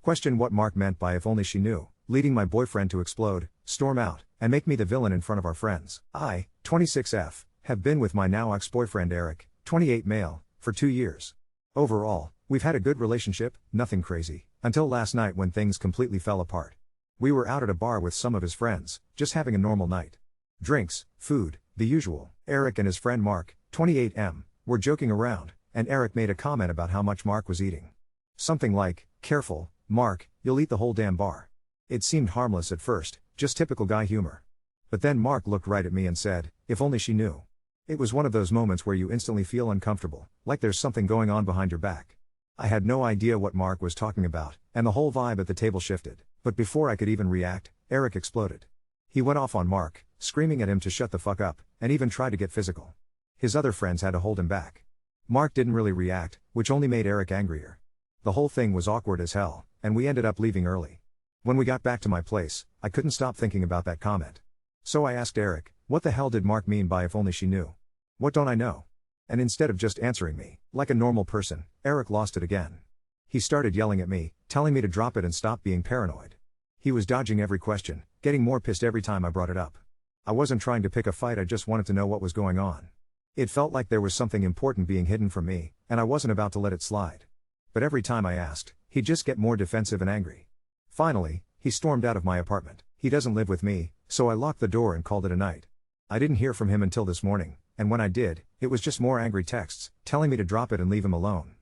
Question what Mark meant by if only she knew, leading my boyfriend to explode, storm out, and make me the villain in front of our friends. I, 26F, have been with my now ex-boyfriend Eric, 28 male, for 2 years. Overall, we've had a good relationship, nothing crazy, until last night when things completely fell apart. We were out at a bar with some of his friends, just having a normal night. Drinks, food, the usual. Eric and his friend Mark, 28M, were joking around, and Eric made a comment about how much Mark was eating. Something like, "Careful, Mark, you'll eat the whole damn bar." It seemed harmless at first, just typical guy humor. But then Mark looked right at me and said, "If only she knew." It was one of those moments where you instantly feel uncomfortable, like there's something going on behind your back. I had no idea what Mark was talking about, and the whole vibe at the table shifted. But before I could even react, Eric exploded. He went off on Mark, screaming at him to shut the fuck up, and even tried to get physical. His other friends had to hold him back. Mark didn't really react, which only made Eric angrier. The whole thing was awkward as hell, and we ended up leaving early. When we got back to my place, I couldn't stop thinking about that comment. So I asked Eric, what the hell did Mark mean by if only she knew? What don't I know? And instead of just answering me, like a normal person, Eric lost it again. He started yelling at me, telling me to drop it and stop being paranoid. He was dodging every question, getting more pissed every time I brought it up. I wasn't trying to pick a fight, I just wanted to know what was going on. It felt like there was something important being hidden from me, and I wasn't about to let it slide. But every time I asked, he'd just get more defensive and angry. Finally, he stormed out of my apartment. He doesn't live with me, so I locked the door and called it a night. I didn't hear from him until this morning, and when I did, it was just more angry texts, telling me to drop it and leave him alone.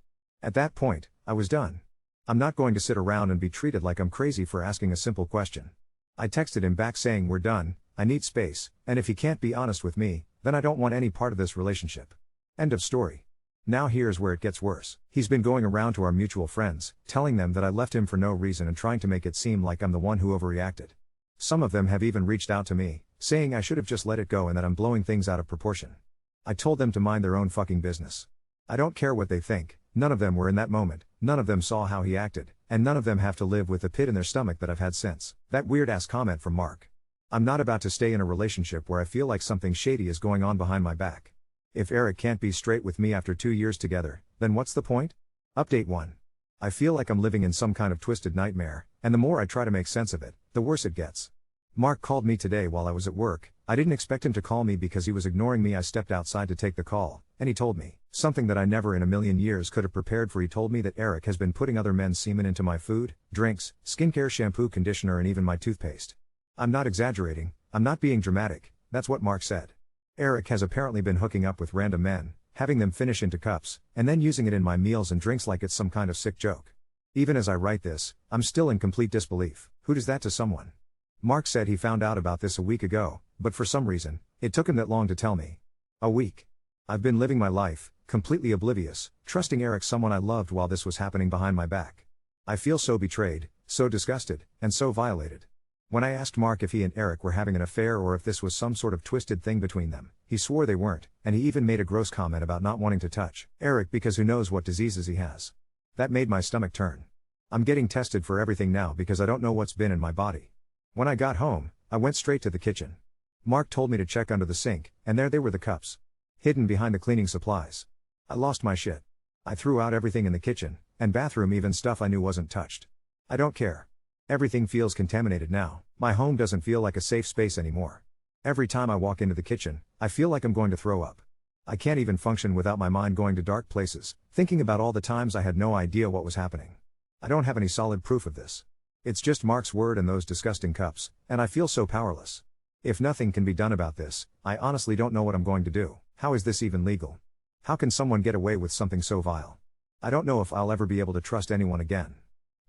At that point, I was done. I'm not going to sit around and be treated like I'm crazy for asking a simple question. I texted him back saying we're done, I need space, and if he can't be honest with me, then I don't want any part of this relationship. End of story. Now here's where it gets worse. He's been going around to our mutual friends, telling them that I left him for no reason and trying to make it seem like I'm the one who overreacted. Some of them have even reached out to me, saying I should have just let it go and that I'm blowing things out of proportion. I told them to mind their own fucking business. I don't care what they think, none of them were in that moment, none of them saw how he acted, and none of them have to live with the pit in their stomach that I've had since that weird-ass comment from Mark. I'm not about to stay in a relationship where I feel like something shady is going on behind my back. If Eric can't be straight with me after 2 years together, then what's the point? Update 1. I feel like I'm living in some kind of twisted nightmare, and the more I try to make sense of it, the worse it gets. Mark called me today while I was at work. I didn't expect him to call me because he was ignoring me. I stepped outside to take the call, and he told me something that I never in a million years could have prepared for. He told me that Eric has been putting other men's semen into my food, drinks, skincare, shampoo, conditioner, and even my toothpaste. I'm not exaggerating, I'm not being dramatic, that's what Mark said. Eric has apparently been hooking up with random men, having them finish into cups, and then using it in my meals and drinks like it's some kind of sick joke. Even as I write this, I'm still in complete disbelief. Who does that to someone? Mark said he found out about this a week ago, but for some reason, it took him that long to tell me. A week. I've been living my life, completely oblivious, trusting Eric, someone I loved, while this was happening behind my back. I feel so betrayed, so disgusted, and so violated. When I asked Mark if he and Eric were having an affair or if this was some sort of twisted thing between them, he swore they weren't, and he even made a gross comment about not wanting to touch Eric because who knows what diseases he has. That made my stomach turn. I'm getting tested for everything now because I don't know what's been in my body. When I got home, I went straight to the kitchen. Mark told me to check under the sink, and there they were, the cups, hidden behind the cleaning supplies. I lost my shit. I threw out everything in the kitchen and bathroom, even stuff I knew wasn't touched. I don't care. Everything feels contaminated now. My home doesn't feel like a safe space anymore. Every time I walk into the kitchen, I feel like I'm going to throw up. I can't even function without my mind going to dark places, thinking about all the times I had no idea what was happening. I don't have any solid proof of this. It's just Mark's word and those disgusting cups, and I feel so powerless. If nothing can be done about this, I honestly don't know what I'm going to do. How is this even legal? How can someone get away with something so vile? I don't know if I'll ever be able to trust anyone again.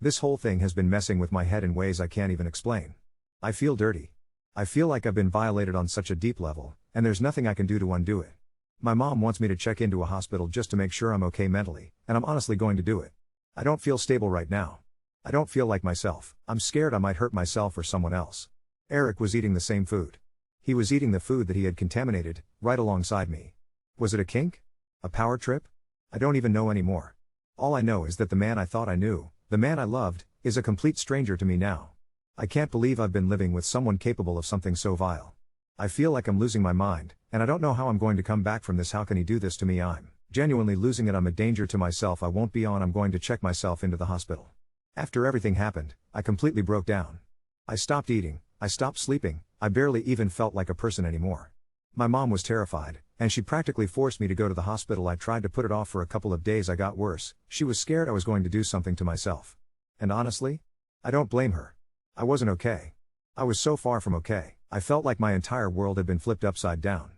This whole thing has been messing with my head in ways I can't even explain. I feel dirty. I feel like I've been violated on such a deep level, and there's nothing I can do to undo it. My mom wants me to check into a hospital just to make sure I'm okay mentally, and I'm honestly going to do it. I don't feel stable right now. I don't feel like myself. I'm scared I might hurt myself or someone else. Eric was eating the same food. He was eating the food that he had contaminated, right alongside me. Was it a kink? A power trip? I don't even know anymore. All I know is that the man I thought I knew, the man I loved, is a complete stranger to me now. I can't believe I've been living with someone capable of something so vile. I feel like I'm losing my mind, and I don't know how I'm going to come back from this. How can he do this to me? I'm genuinely losing it. I'm a danger to myself. I won't be on. I'm going to check myself into the hospital. After everything happened, I completely broke down. I stopped eating, I stopped sleeping, I barely even felt like a person anymore. My mom was terrified, and she practically forced me to go to the hospital. I tried to put it off for a couple of days. I got worse. She was scared I was going to do something to myself. And honestly, I don't blame her. I wasn't okay. I was so far from okay. I felt like my entire world had been flipped upside down.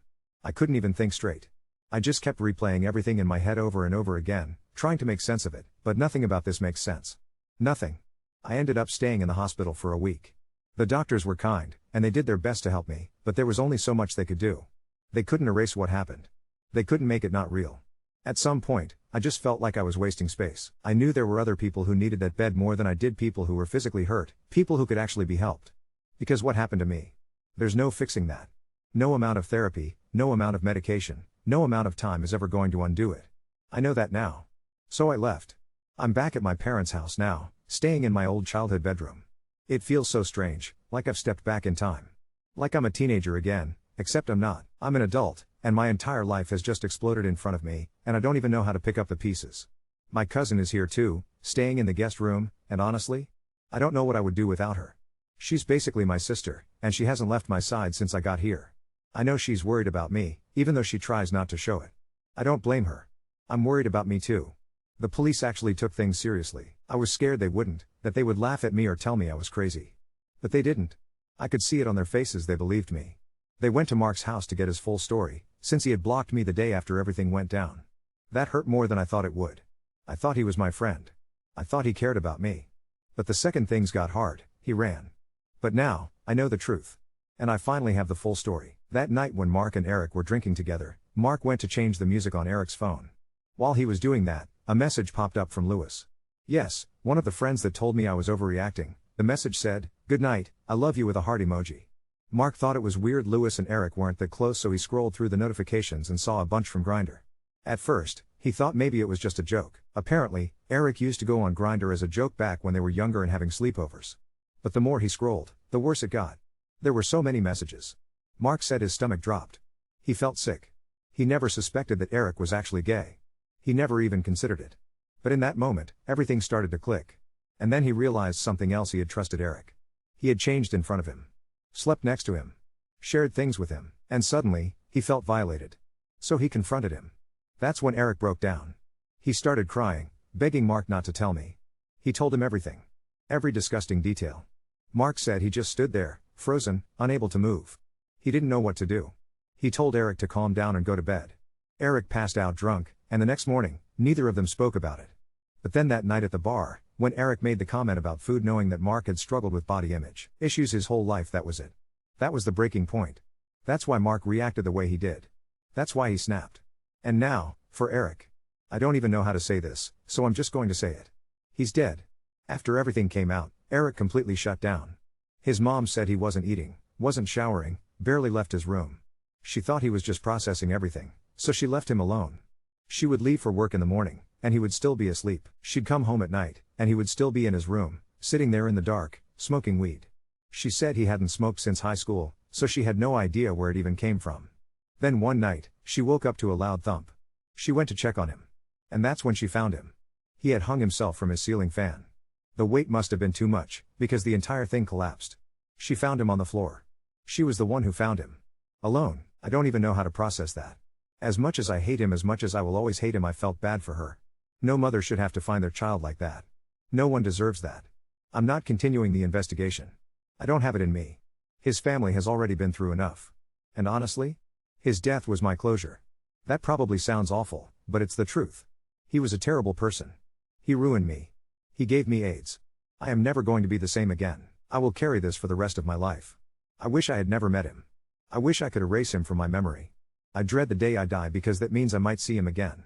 I couldn't even think straight. I just kept replaying everything in my head over and over again, trying to make sense of it, but nothing about this makes sense. Nothing. I ended up staying in the hospital for a week. The doctors were kind, and they did their best to help me, but there was only so much they could do. They couldn't erase what happened. They couldn't make it not real. At some point, I just felt like I was wasting space. I knew there were other people who needed that bed more than I did, people who were physically hurt, people who could actually be helped. Because what happened to me? There's no fixing that. No amount of therapy, no amount of medication, no amount of time is ever going to undo it. I know that now. So I left. I'm back at my parents' house now, staying in my old childhood bedroom. It feels so strange, like I've stepped back in time. Like I'm a teenager again, except I'm not. I'm an adult, and my entire life has just exploded in front of me, and I don't even know how to pick up the pieces. My cousin is here too, staying in the guest room, and honestly, I don't know what I would do without her. She's basically my sister, and she hasn't left my side since I got here. I know she's worried about me, even though she tries not to show it. I don't blame her. I'm worried about me too. The police actually took things seriously. I was scared they wouldn't, that they would laugh at me or tell me I was crazy. But they didn't. I could see it on their faces, they believed me. They went to Mark's house to get his full story, since he had blocked me the day after everything went down. That hurt more than I thought it would. I thought he was my friend. I thought he cared about me. But the second things got hard, he ran. But now, I know the truth. And I finally have the full story. That night when Mark and Eric were drinking together, Mark went to change the music on Eric's phone. While he was doing that, a message popped up from Lewis. Yes, one of the friends that told me I was overreacting. The message said, "Good night, I love you," with a heart emoji. Mark thought it was weird Lewis and Eric weren't that close, so he scrolled through the notifications and saw a bunch from Grindr. At first, he thought maybe it was just a joke. Apparently, Eric used to go on Grindr as a joke back when they were younger and having sleepovers. But the more he scrolled, the worse it got. There were so many messages. Mark said his stomach dropped. He felt sick. He never suspected that Eric was actually gay. He never even considered it. But in that moment, everything started to click. And then he realized something else. He had trusted Eric. He had changed in front of him. Slept next to him. Shared things with him. And suddenly, he felt violated. So he confronted him. That's when Eric broke down. He started crying, begging Mark not to tell me. He told him everything. Every disgusting detail. Mark said he just stood there, frozen, unable to move. He didn't know what to do. He told Eric to calm down and go to bed. Eric passed out drunk, and the next morning, neither of them spoke about it. But then that night at the bar, when Eric made the comment about food, knowing that Mark had struggled with body image issues his whole life, that was it. That was the breaking point. That's why Mark reacted the way he did. That's why he snapped. And now, for Eric. I don't even know how to say this, so I'm just going to say it. He's dead. After everything came out, Eric completely shut down. His mom said he wasn't eating, wasn't showering, barely left his room. She thought he was just processing everything, so she left him alone. She would leave for work in the morning, and he would still be asleep. She'd come home at night, and he would still be in his room, sitting there in the dark, smoking weed. She said he hadn't smoked since high school, so she had no idea where it even came from. Then one night, she woke up to a loud thump. She went to check on him. And that's when she found him. He had hung himself from his ceiling fan. The weight must have been too much, because the entire thing collapsed. She found him on the floor. She was the one who found him. Alone. I don't even know how to process that. As much as I hate him, as much as I will always hate him, I felt bad for her. No mother should have to find their child like that. No one deserves that. I'm not continuing the investigation. I don't have it in me. His family has already been through enough. And honestly, his death was my closure. That probably sounds awful, but it's the truth. He was a terrible person. He ruined me. He gave me AIDS. I am never going to be the same again. I will carry this for the rest of my life. I wish I had never met him. I wish I could erase him from my memory. I dread the day I die because that means I might see him again.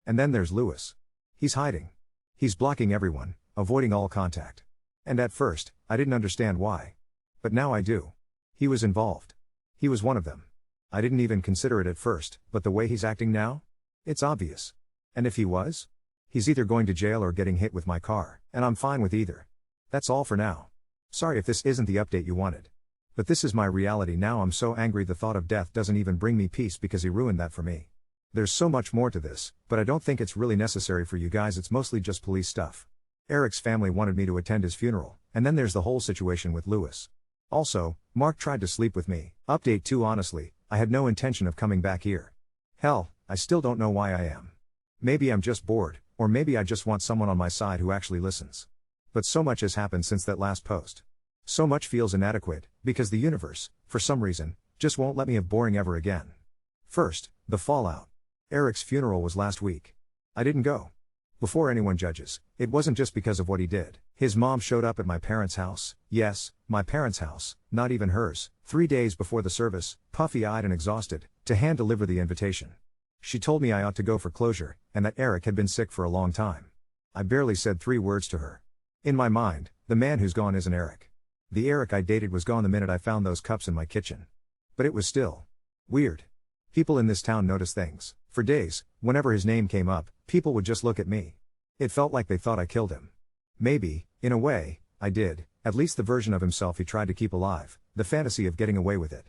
And then there's Lewis. He's hiding. He's blocking everyone, avoiding all contact. And at first, I didn't understand why. But now I do. He was involved. He was one of them. I didn't even consider it at first, but the way he's acting now? It's obvious. And if he was? He's either going to jail or getting hit with my car, and I'm fine with either. That's all for now. Sorry if this isn't the update you wanted. But this is my reality now. I'm so angry the thought of death doesn't even bring me peace because he ruined that for me. There's so much more to this, but I don't think it's really necessary for you guys. It's mostly just police stuff. Eric's family wanted me to attend his funeral, and then there's the whole situation with Lewis. Also, Mark tried to sleep with me. Update 2. Honestly, I had no intention of coming back here. Hell, I still don't know why I am. Maybe I'm just bored, or maybe I just want someone on my side who actually listens. But so much has happened since that last post. So much feels inadequate, because the universe, for some reason, just won't let me have boring ever again. First, the fallout. Eric's funeral was last week. I didn't go. Before anyone judges, it wasn't just because of what he did. His mom showed up at my parents' house, yes, my parents' house, not even hers, 3 days before the service, puffy-eyed and exhausted, to hand-deliver the invitation. She told me I ought to go for closure, and that Eric had been sick for a long time. I barely said 3 words to her. In my mind, the man who's gone isn't Eric. The Eric I dated was gone the minute I found those cups in my kitchen. But it was still weird. People in this town notice things. For days, whenever his name came up, people would just look at me. It felt like they thought I killed him. Maybe, in a way, I did, at least the version of himself he tried to keep alive, the fantasy of getting away with it.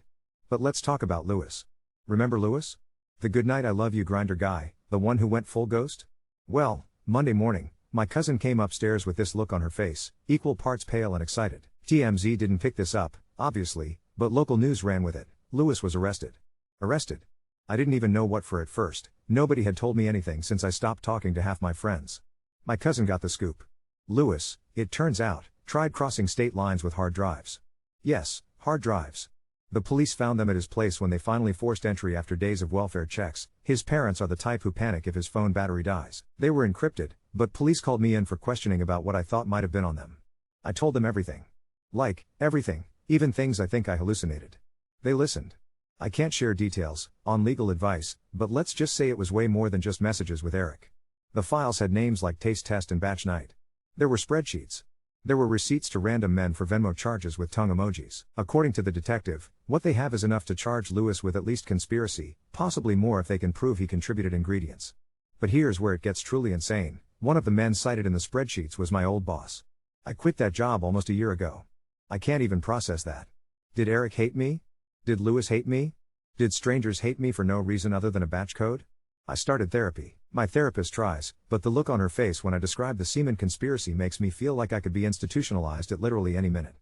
But let's talk about Lewis. Remember Lewis? The goodnight I love you grinder guy, the one who went full ghost? Well, Monday morning, my cousin came upstairs with this look on her face, equal parts pale and excited. TMZ didn't pick this up, obviously, but local news ran with it. Lewis was arrested. Arrested? I didn't even know what for at first. Nobody had told me anything since I stopped talking to half my friends. My cousin got the scoop. Lewis, it turns out, tried crossing state lines with hard drives. Yes, hard drives. The police found them at his place when they finally forced entry after days of welfare checks. His parents are the type who panic if his phone battery dies. They were encrypted, but police called me in for questioning about what I thought might have been on them. I told them everything. Like, everything, even things I think I hallucinated. They listened. I can't share details, on legal advice, but let's just say it was way more than just messages with Eric. The files had names like Taste Test and Batch Night. There were spreadsheets. There were receipts to random men for Venmo charges with tongue emojis. According to the detective, what they have is enough to charge Lewis with at least conspiracy, possibly more if they can prove he contributed ingredients. But here's where it gets truly insane. One of the men cited in the spreadsheets was my old boss. I quit that job almost a year ago. I can't even process that. Did Eric hate me? Did Lewis hate me? Did strangers hate me for no reason other than a batch code? I started therapy. My therapist tries, but the look on her face when I describe the semen conspiracy makes me feel like I could be institutionalized at literally any minute.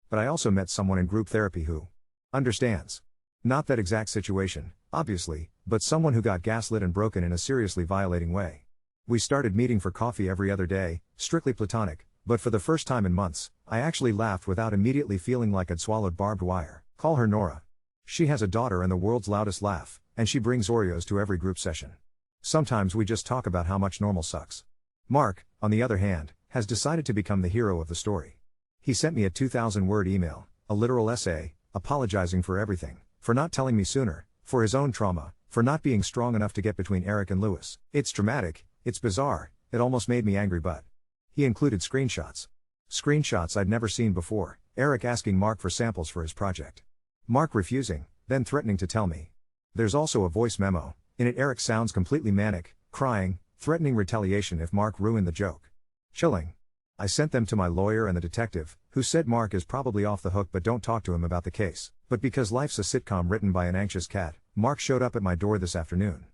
But I also met someone in group therapy who understands. Not that exact situation, obviously, but someone who got gaslit and broken in a seriously violating way. We started meeting for coffee every other day, strictly platonic, but for the first time in months, I actually laughed without immediately feeling like I'd swallowed barbed wire. Call her Nora. She has a daughter and the world's loudest laugh, and she brings Oreos to every group session. Sometimes we just talk about how much normal sucks. Mark, on the other hand, has decided to become the hero of the story. He sent me a 2,000-word email, a literal essay, apologizing for everything, for not telling me sooner, for his own trauma, for not being strong enough to get between Eric and Lewis. It's dramatic, it's bizarre, it almost made me angry, but he included screenshots. Screenshots I'd never seen before, Eric asking Mark for samples for his project. Mark refusing, then threatening to tell me. There's also a voice memo. In it Eric sounds completely manic, crying, threatening retaliation if Mark ruined the joke. Chilling. I sent them to my lawyer and the detective, who said Mark is probably off the hook but don't talk to him about the case. But because life's a sitcom written by an anxious cat, Mark showed up at my door this afternoon.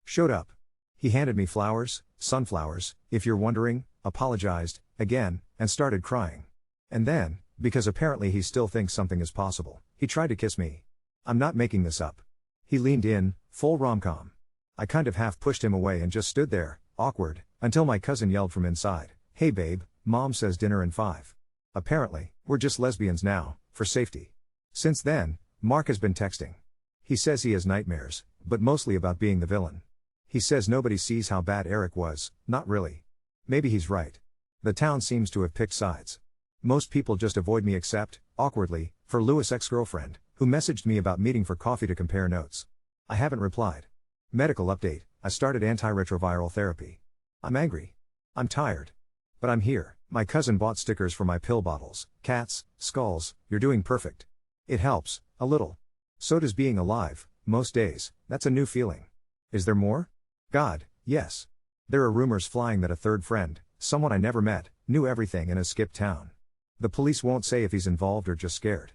Showed up. He handed me flowers, sunflowers, if you're wondering, apologized, again, and started crying. And then, because apparently he still thinks something is possible, he tried to kiss me. I'm not making this up. He leaned in, full rom-com. I kind of half pushed him away and just stood there, awkward, until my cousin yelled from inside, "Hey babe, mom says dinner in 5. Apparently, we're just lesbians now, for safety. Since then, Mark has been texting. He says he has nightmares, but mostly about being the villain. He says nobody sees how bad Eric was, not really. Maybe he's right. The town seems to have picked sides. Most people just avoid me except, awkwardly, for Lewis' ex-girlfriend, who messaged me about meeting for coffee to compare notes. I haven't replied. Medical update, I started antiretroviral therapy. I'm angry. I'm tired. But I'm here. My cousin bought stickers for my pill bottles, cats, skulls, you're doing perfect. It helps, a little. So does being alive, most days, that's a new feeling. Is there more? God, yes. There are rumors flying that a third friend, someone I never met, knew everything and has skipped town. The police won't say if he's involved or just scared.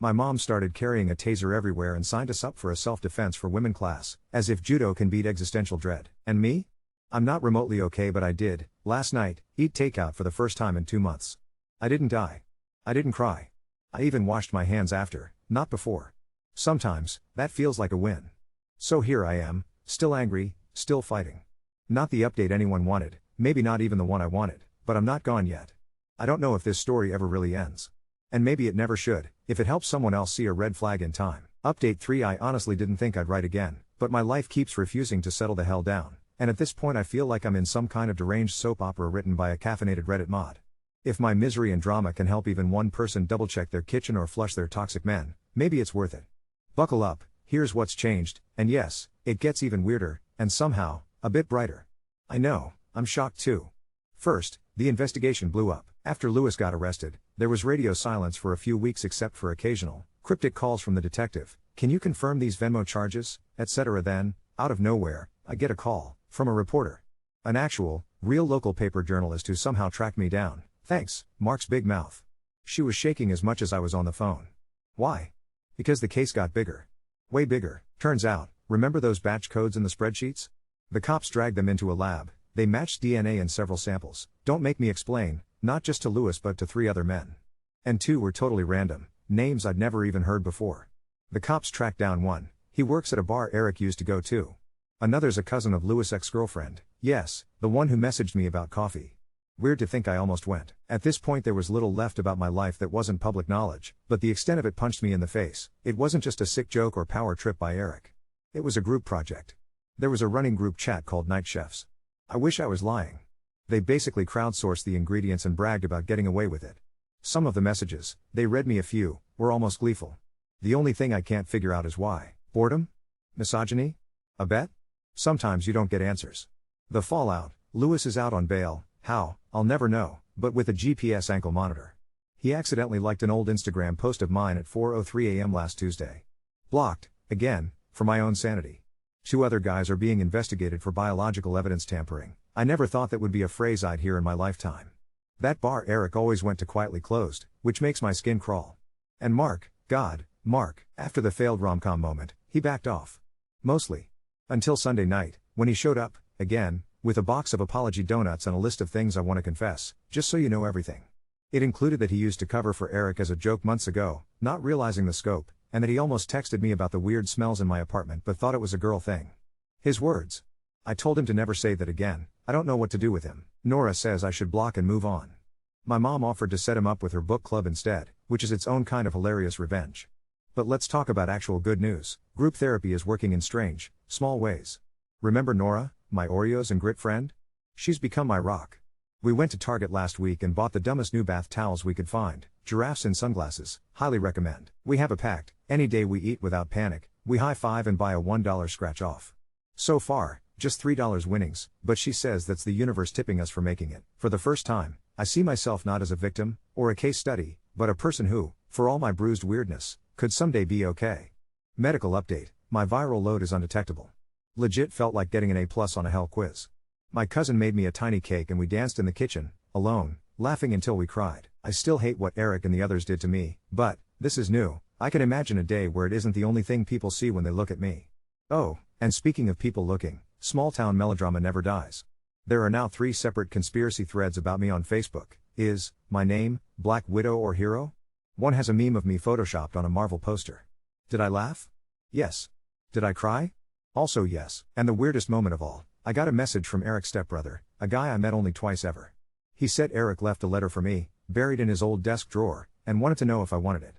My mom started carrying a taser everywhere and signed us up for a self-defense for women class, as if judo can beat existential dread. And me? I'm not remotely okay, but I did, Last night, eat takeout for the first time in 2 months. I didn't die. I didn't cry. I even washed my hands after, not before. Sometimes, that feels like a win. So here I am, still angry, still fighting. Not the update anyone wanted, maybe not even the one I wanted, but I'm not gone yet. I don't know if this story ever really ends. And maybe it never should, if it helps someone else see a red flag in time. Update 3: I honestly didn't think I'd write again, but my life keeps refusing to settle the hell down, and at this point I feel like I'm in some kind of deranged soap opera written by a caffeinated Reddit mod. If my misery and drama can help even one person double-check their kitchen or flush their toxic men, maybe it's worth it. Buckle up, here's what's changed, and yes, it gets even weirder, and somehow, a bit brighter. I know, I'm shocked too. First, the investigation blew up. After Lewis got arrested, there was radio silence for a few weeks except for occasional, cryptic calls from the detective. Can you confirm these Venmo charges, etc. Then, out of nowhere, I get a call, from a reporter. An actual, real local paper journalist who somehow tracked me down. Thanks, Mark's big mouth. She was shaking as much as I was on the phone. Why? Because the case got bigger. Way bigger. Turns out, remember those batch codes in the spreadsheets? The cops dragged them into a lab. They matched DNA in several samples. Don't make me explain, not just to Lewis but to 3 other men. And 2 were totally random, names I'd never even heard before. The cops tracked down one. He works at a bar Eric used to go to. Another's a cousin of Lewis' ex-girlfriend. Yes, the one who messaged me about coffee. Weird to think I almost went. At this point there was little left about my life that wasn't public knowledge, but the extent of it punched me in the face. It wasn't just a sick joke or power trip by Eric. It was a group project. There was a running group chat called Night Chefs. I wish I was lying. They basically crowdsourced the ingredients and bragged about getting away with it. Some of the messages, they read me a few, were almost gleeful. The only thing I can't figure out is why. Boredom? Misogyny? A bet? Sometimes you don't get answers. The fallout: Lewis is out on bail. How? I'll never know, but with a GPS ankle monitor. He accidentally liked an old Instagram post of mine at 4:03 a.m. last Tuesday. Blocked, again, for my own sanity. 2 other guys are being investigated for biological evidence tampering. I never thought that would be a phrase I'd hear in my lifetime. That bar Eric always went to quietly closed, which makes my skin crawl. And Mark, God, Mark, after the failed rom-com moment, he backed off. Mostly. Until Sunday night, when he showed up, again, with a box of apology donuts and a list of things I want to confess, just so you know everything. It included that he used to cover for Eric as a joke months ago, not realizing the scope, and that he almost texted me about the weird smells in my apartment but thought it was a girl thing. His words. I told him to never say that again. I don't know what to do with him. Nora says I should block and move on. My mom offered to set him up with her book club instead, which is its own kind of hilarious revenge. But let's talk about actual good news. Group therapy is working in strange, small ways. Remember Nora, my Oreos and grit friend? She's become my rock. We went to Target last week and bought the dumbest new bath towels we could find. Giraffes in sunglasses. Highly recommend. We have a pact. Any day we eat without panic, we high-five and buy a $1 scratch off. So far, just $3 winnings, but she says that's the universe tipping us for making it. For the first time, I see myself not as a victim, or a case study, but a person who, for all my bruised weirdness, could someday be okay. Medical update: my viral load is undetectable. Legit felt like getting an A+ on a hell quiz. My cousin made me a tiny cake and we danced in the kitchen, alone, laughing until we cried. I still hate what Eric and the others did to me, but, this is new. I can imagine a day where it isn't the only thing people see when they look at me. Oh, and speaking of people looking, small-town melodrama never dies. There are now 3 separate conspiracy threads about me on Facebook. Is my name Black Widow or Hero? One has a meme of me photoshopped on a Marvel poster. Did I laugh? Yes. Did I cry? Also yes. And the weirdest moment of all, I got a message from Eric's stepbrother, a guy I met only twice ever. He said Eric left a letter for me, buried in his old desk drawer, and wanted to know if I wanted it.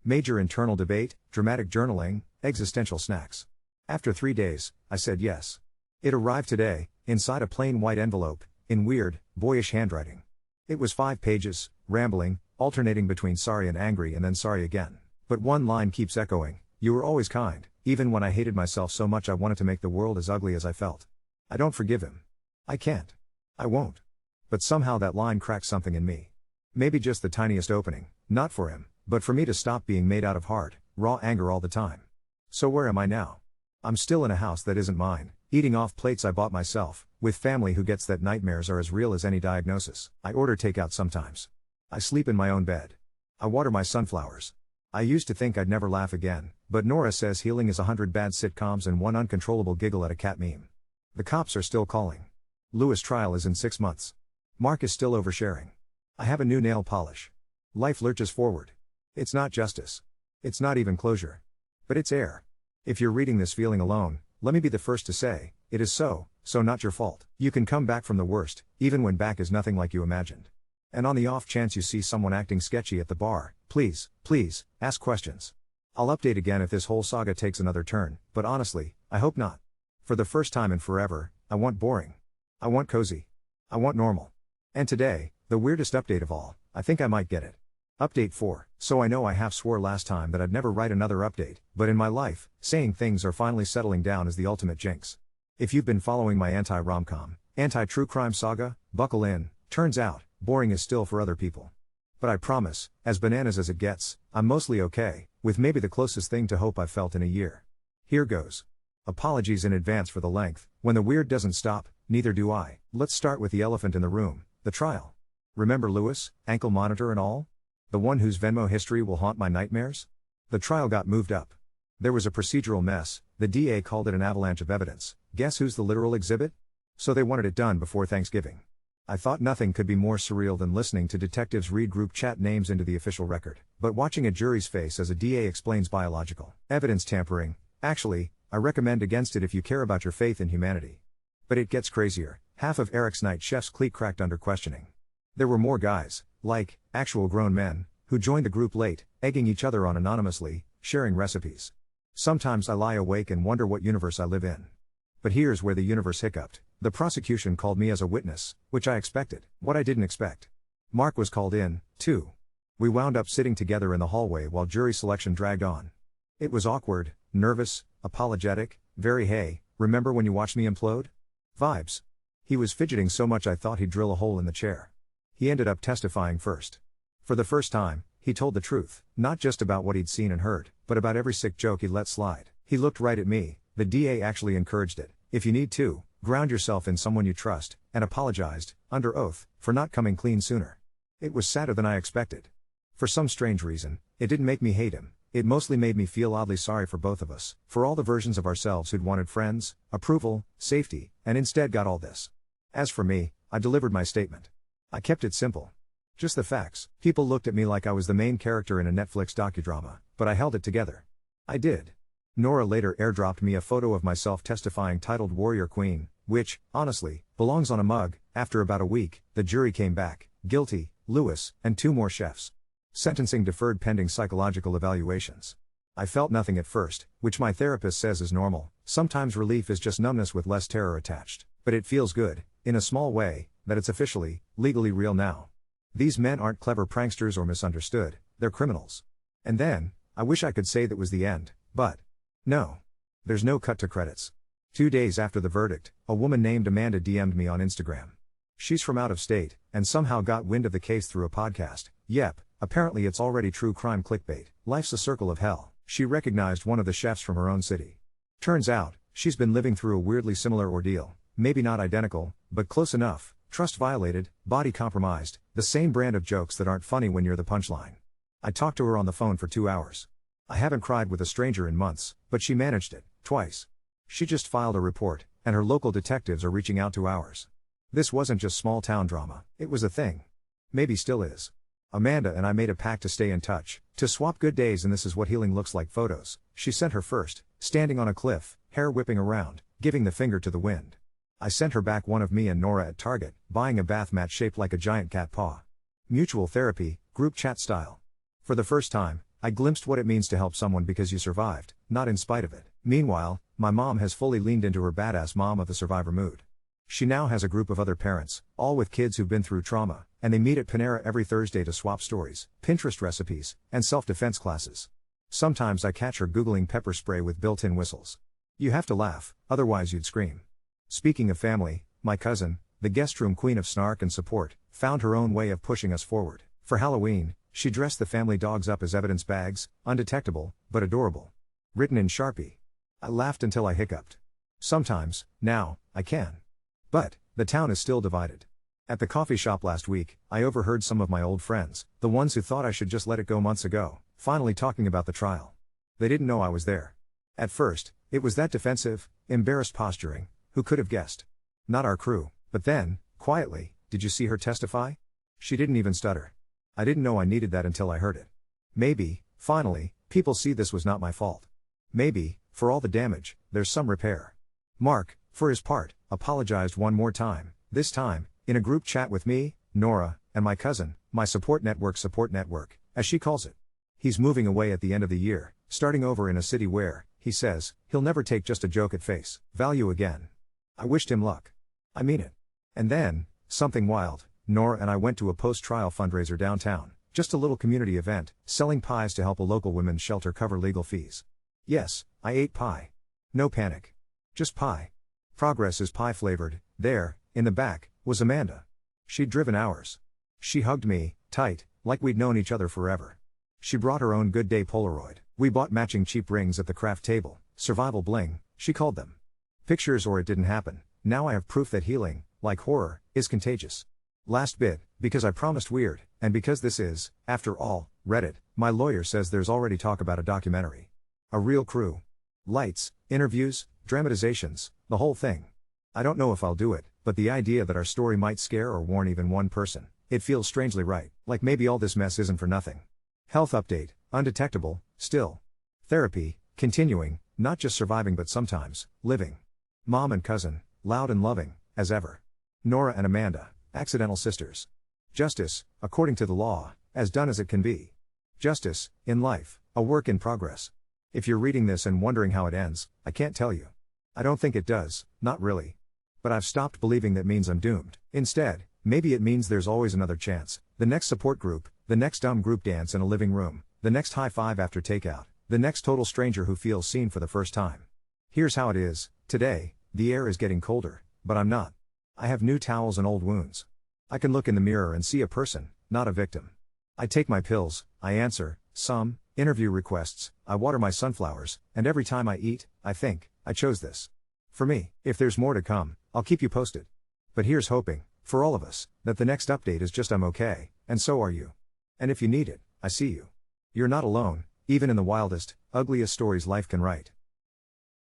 Major internal debate, dramatic journaling, existential snacks. After 3 days, I said yes. It arrived today, inside a plain white envelope, in weird, boyish handwriting. It was 5 pages, rambling, alternating between sorry and angry and then sorry again. But one line keeps echoing: you were always kind, even when I hated myself so much I wanted to make the world as ugly as I felt. I don't forgive him. I can't. I won't. But somehow that line cracked something in me. Maybe just the tiniest opening, not for him, but for me to stop being made out of hard, raw anger all the time. So where am I now? I'm still in a house that isn't mine, eating off plates I bought myself, with family who gets that nightmares are as real as any diagnosis. I order takeout sometimes. I sleep in my own bed. I water my sunflowers. I used to think I'd never laugh again, but Nora says healing is 100 bad sitcoms and 1 uncontrollable giggle at a cat meme. The cops are still calling. Lewis' trial is in 6 months. Mark is still oversharing. I have a new nail polish. Life lurches forward. It's not justice. It's not even closure. But it's air. If you're reading this feeling alone, let me be the first to say, it is so not your fault. You can come back from the worst, even when back is nothing like you imagined. And on the off chance you see someone acting sketchy at the bar, please, ask questions. I'll update again if this whole saga takes another turn, but honestly, I hope not. For the first time in forever, I want boring. I want cozy. I want normal. And today, the weirdest update of all, I think I might get it. Update 4. So I know I half swore last time that I'd never write another update, but in my life, saying things are finally settling down is the ultimate jinx. If you've been following my anti-rom-com, anti-true crime saga, buckle in. Turns out, boring is still for other people. But I promise, as bananas as it gets, I'm mostly okay, with maybe the closest thing to hope I've felt in a year. Here goes. Apologies in advance for the length. When the weird doesn't stop, neither do I. Let's start with the elephant in the room, the trial. Remember Lewis, ankle monitor and all? The one whose Venmo history will haunt my nightmares? The trial got moved up. There was a procedural mess, the DA called it an avalanche of evidence. Guess who's the literal exhibit? So they wanted it done before Thanksgiving. I thought nothing could be more surreal than listening to detectives read group chat names into the official record, but watching a jury's face as a DA explains biological evidence tampering, actually, I recommend against it if you care about your faith in humanity. But it gets crazier. Half of Eric's night chef's clique cracked under questioning. There were more guys, like, actual grown men, who joined the group late, egging each other on anonymously, sharing recipes. Sometimes I lie awake and wonder what universe I live in. But here's where the universe hiccuped. The prosecution called me as a witness, which I expected. What I didn't expect. Mark was called in, too. We wound up sitting together in the hallway while jury selection dragged on. It was awkward, nervous, apologetic, very hey, remember when you watched me implode? Vibes. He was fidgeting so much I thought he'd drill a hole in the chair. He ended up testifying first. For the first time, he told the truth, not just about what he'd seen and heard, but about every sick joke he let slide. He looked right at me. The DA actually encouraged it. If you need to, ground yourself in someone you trust, and apologized, under oath, for not coming clean sooner. It was sadder than I expected. For some strange reason, it didn't make me hate him. It mostly made me feel oddly sorry for both of us, for all the versions of ourselves who'd wanted friends, approval, safety, and instead got all this. As for me, I delivered my statement. I kept it simple. Just the facts. People looked at me like I was the main character in a Netflix docudrama, but I held it together. I did. Nora later airdropped me a photo of myself testifying titled Warrior Queen, which, honestly, belongs on a mug. After about a week, the jury came back, guilty, Lewis, and 2 more chefs. Sentencing deferred pending psychological evaluations. I felt nothing at first, which my therapist says is normal. Sometimes relief is just numbness with less terror attached. But it feels good, in a small way, that it's officially, legally real now. These men aren't clever pranksters or misunderstood, they're criminals. And then, I wish I could say that was the end, but no. There's no cut to credits. 2 days after the verdict, a woman named Amanda DM'd me on Instagram. She's from out of state, and somehow got wind of the case through a podcast. Yep, apparently it's already true crime clickbait. Life's a circle of hell. She recognized one of the chefs from her own city. Turns out, she's been living through a weirdly similar ordeal. Maybe not identical, but close enough. Trust violated, body compromised, the same brand of jokes that aren't funny when you're the punchline. I talked to her on the phone for 2 hours. I haven't cried with a stranger in months, but she managed it, twice. She just filed a report, and her local detectives are reaching out to ours. This wasn't just small town drama, it was a thing. Maybe still is. Amanda and I made a pact to stay in touch, to swap good days, and this is what healing looks like. Photos. She sent her first, standing on a cliff, hair whipping around, giving the finger to the wind. I sent her back one of me and Nora at Target, buying a bath mat shaped like a giant cat paw. Mutual therapy, group chat style. For the first time, I glimpsed what it means to help someone because you survived, not in spite of it. Meanwhile, my mom has fully leaned into her badass mom of the survivor mood. She now has a group of other parents, all with kids who've been through trauma, and they meet at Panera every Thursday to swap stories, Pinterest recipes, and self-defense classes. Sometimes I catch her Googling pepper spray with built-in whistles. You have to laugh, otherwise you'd scream. Speaking of family, my cousin, the guest room queen of snark and support, found her own way of pushing us forward. For Halloween, she dressed the family dogs up as evidence bags, undetectable, but adorable. Written in Sharpie. I laughed until I hiccuped. Sometimes, now, I can. But, the town is still divided. At the coffee shop last week, I overheard some of my old friends, the ones who thought I should just let it go months ago, finally talking about the trial. They didn't know I was there. At first, it was that defensive, embarrassed posturing. Who could have guessed? Not our crew. But then, quietly, did you see her testify? She didn't even stutter. I didn't know I needed that until I heard it. Maybe, finally, people see this was not my fault. Maybe, for all the damage, there's some repair. Mark, for his part, apologized one more time, this time, in a group chat with me, Nora, and my cousin, my support network, as she calls it. He's moving away at the end of the year, starting over in a city where, he says, he'll never take just a joke at face value again. I wished him luck. I mean it. And then, something wild, Nora and I went to a post-trial fundraiser downtown, just a little community event, selling pies to help a local women's shelter cover legal fees. Yes, I ate pie. No panic. Just pie. Progress is pie flavored. There, in the back, was Amanda. She'd driven hours. She hugged me, tight, like we'd known each other forever. She brought her own Good Day Polaroid. We bought matching cheap rings at the craft table, survival bling, she called them. Pictures or it didn't happen. Now I have proof that healing, like horror, is contagious. Last bit, because I promised weird, and because this is, after all, Reddit, my lawyer says there's already talk about a documentary. A real crew. Lights, interviews, dramatizations, the whole thing. I don't know if I'll do it, but the idea that our story might scare or warn even one person, it feels strangely right, like maybe all this mess isn't for nothing. Health update, undetectable, still. Therapy, continuing, not just surviving but sometimes, living. Mom and cousin, loud and loving, as ever. Nora and Amanda, accidental sisters. Justice, according to the law, as done as it can be. Justice, in life, a work in progress. If you're reading this and wondering how it ends, I can't tell you. I don't think it does, not really. But I've stopped believing that means I'm doomed. Instead, maybe it means there's always another chance, the next support group, the next dumb group dance in a living room, the next high five after takeout, the next total stranger who feels seen for the first time. Here's how it is, today, the air is getting colder, but I'm not. I have new towels and old wounds. I can look in the mirror and see a person, not a victim. I take my pills, I answer some interview requests, I water my sunflowers, and every time I eat, I think, I chose this. For me, if there's more to come, I'll keep you posted. But here's hoping, for all of us, that the next update is just I'm okay, and so are you. And if you need it, I see you. You're not alone, even in the wildest, ugliest stories life can write.